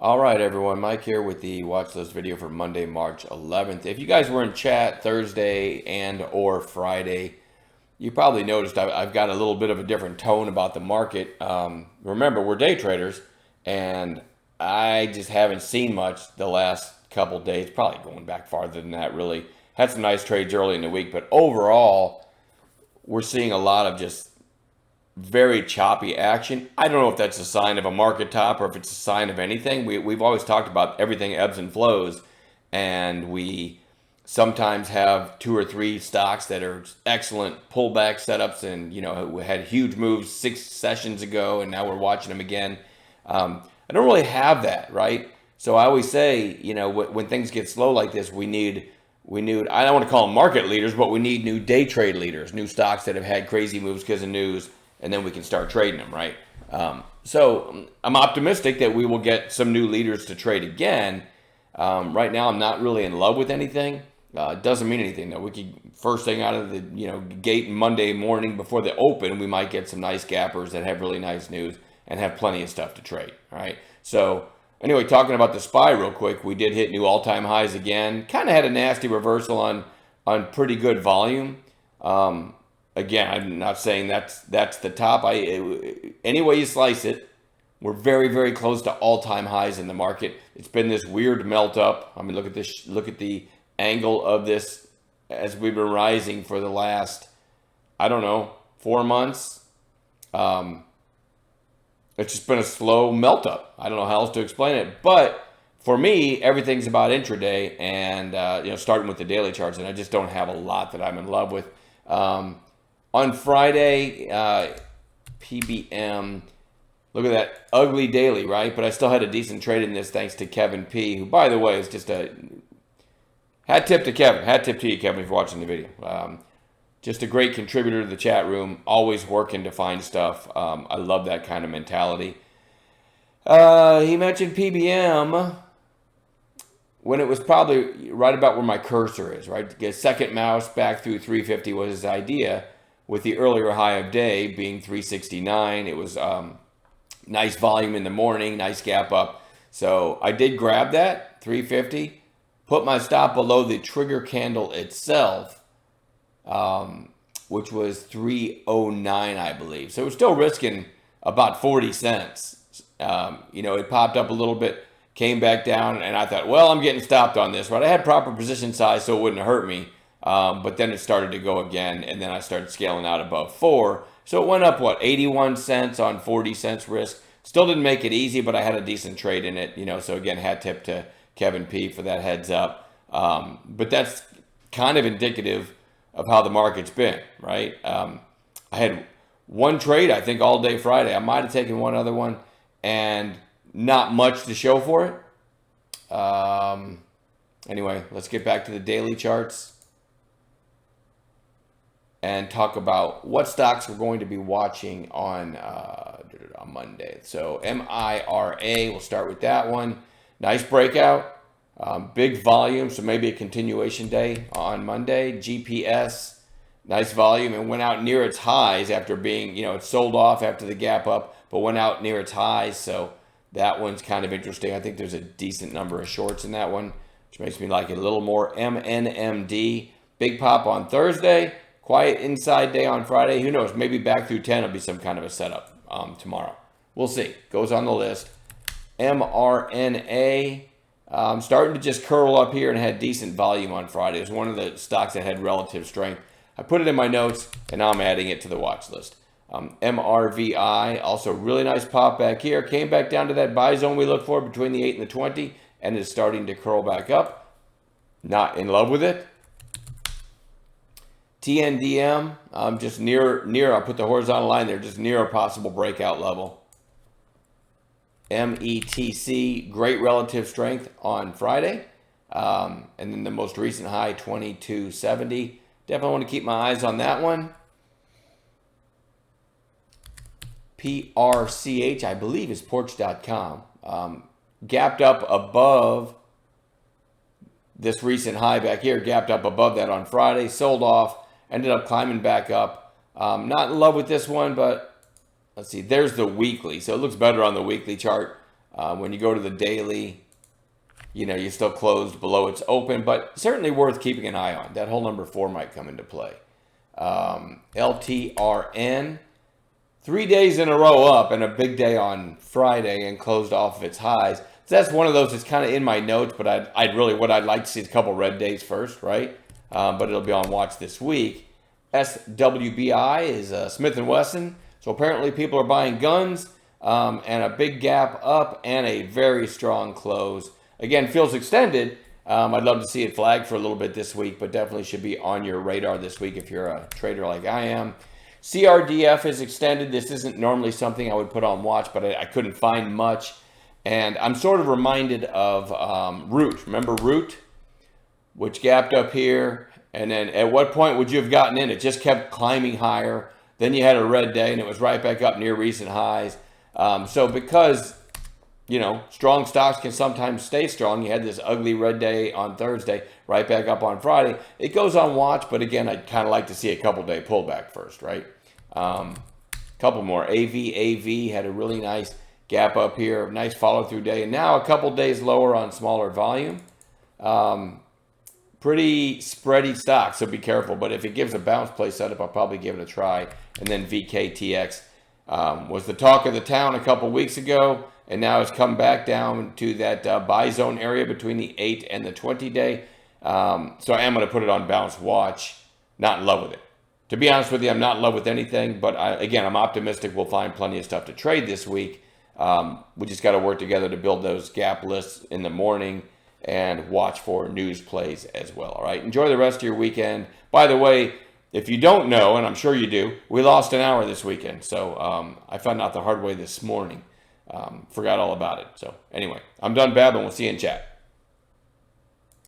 All right, everyone. Mike here with the watch list video for Monday, March 11th. If you guys were in chat Thursday and or Friday, you probably noticed I've got a little bit of a different tone about the market. Remember, we're day traders, and I just haven't seen much the last couple days, probably going back farther than that, really. Had some nice trades early in the week, but overall, we're seeing a lot of just very choppy action. I don't know if that's a sign of a market top or if it's a sign of anything. We've always talked about everything ebbs and flows, and we sometimes have two or three stocks that are excellent pullback setups, and we had huge moves 6 sessions ago, and now we're watching them again. I don't really have that, right? So I always say, when things get slow like this, we need I don't want to call them market leaders, but we need new day trade leaders, new stocks that have had crazy moves because of news, and then we can start trading them, right? So I'm optimistic that we will get some new leaders to trade again. Right now, I'm not really in love with anything. It doesn't mean anything though. We could first thing out of the gate Monday morning before the open, we might get some nice gappers that have really nice news and have plenty of stuff to trade. All right. So anyway, talking about the SPY real quick, we did hit new all-time highs again. Kind of had a nasty reversal on pretty good volume. Again, I'm not saying that's the top. Any way you slice it, we're very, very close to all-time highs in the market. It's been this weird melt up. I mean, look at this. Look at the angle of this as we've been rising for the last, I don't know, 4 months. It's just been a slow melt up. I don't know how else to explain it, but for me, everything's about intraday and starting with the daily charts, and I just don't have a lot that I'm in love with. On Friday, PBM, look at that ugly daily, right? But I still had a decent trade in this thanks to Kevin P, who, by the way, is just a hat tip to Kevin. Hat tip to you, Kevin, for watching the video. Just a great contributor to the chat room, always working to find stuff. I love that kind of mentality. He mentioned PBM when it was probably right about where my cursor is, right? To get a second mouse back through 350 was his idea, with the earlier high of day being 369. It was nice volume in the morning, nice gap up. So I did grab that, 350, put my stop below the trigger candle itself, which was 309, I believe. So we're still risking about 40 cents. It popped up a little bit, came back down, and I thought, well, I'm getting stopped on this, right? I had proper position size, so it wouldn't hurt me. But then it started to go again, and then I started scaling out above 4. So it went up, 81 cents on 40 cents risk. Still didn't make it easy, but I had a decent trade in it, So again, hat tip to Kevin P for that heads up. But that's kind of indicative of how the market's been, right? I had one trade, I think, all day Friday. I might have taken one other one, and not much to show for it. Anyway, let's get back to the daily charts and talk about what stocks we're going to be watching on Monday. So MIRA, we'll start with that one. Nice breakout, big volume, so maybe a continuation day on Monday. GPS, nice volume, and went out near its highs after being, it sold off after the gap up, but went out near its highs. So that one's kind of interesting. I think there's a decent number of shorts in that one, which makes me like it a little more. MNMD, big pop on Thursday. Quiet inside day on Friday. Who knows? Maybe back through 10 will be some kind of a setup tomorrow. We'll see. Goes on the list. MRNA. Starting to just curl up here and had decent volume on Friday. It was one of the stocks that had relative strength. I put it in my notes, and now I'm adding it to the watch list. MRVI, also really nice pop back here. Came back down to that buy zone we look for between the 8 and the 20, and is starting to curl back up. Not in love with it. TNDM, just near, I'll put the horizontal line there, just near a possible breakout level. METC, great relative strength on Friday. And then the most recent high, 2270. Definitely want to keep my eyes on that one. PRCH, I believe is Porch.com. Gapped up above this recent high back here, gapped up above that on Friday, sold off. Ended up climbing back up. Not in love with this one, but let's see. There's the weekly. So it looks better on the weekly chart. When you go to the daily, you're still closed below its open, but certainly worth keeping an eye on. That whole number 4 might come into play. LTRN, 3 days in a row up and a big day on Friday and closed off of its highs. So that's one of those that's kind of in my notes, but what I'd like to see is a couple red days first, right? But it'll be on watch this week. SWBI is Smith & Wesson. So apparently people are buying guns, and a big gap up and a very strong close. Again, feels extended. I'd love to see it flag for a little bit this week, but definitely should be on your radar this week if you're a trader like I am. CRDF is extended. This isn't normally something I would put on watch, but I couldn't find much. And I'm sort of reminded of Root. Remember Root, which gapped up here? And then at what point would you have gotten in? It just kept climbing higher. Then you had a red day, and it was right back up near recent highs. So because strong stocks can sometimes stay strong. You had this ugly red day on Thursday, right back up on Friday. It goes on watch, but again, I'd kind of like to see a couple-day pullback first, right? Couple more. AV had a really nice gap up here, nice follow-through day, and now a couple days lower on smaller volume. Pretty spready stock, so be careful. But if it gives a bounce play setup, I'll probably give it a try. And then VKTX was the talk of the town a couple weeks ago. And now it's come back down to that buy zone area between the 8 and the 20 day. So I am going to put it on bounce watch. Not in love with it. To be honest with you, I'm not in love with anything. But I'm optimistic we'll find plenty of stuff to trade this week. We just got to work together to build those gap lists in the morning and watch for news plays as well. All right. Enjoy the rest of your weekend. By the way, if you don't know, and I'm sure you do, we lost an hour this weekend. So I found out the hard way this morning. Forgot all about it. So anyway, I'm done babbling. We'll see you in chat.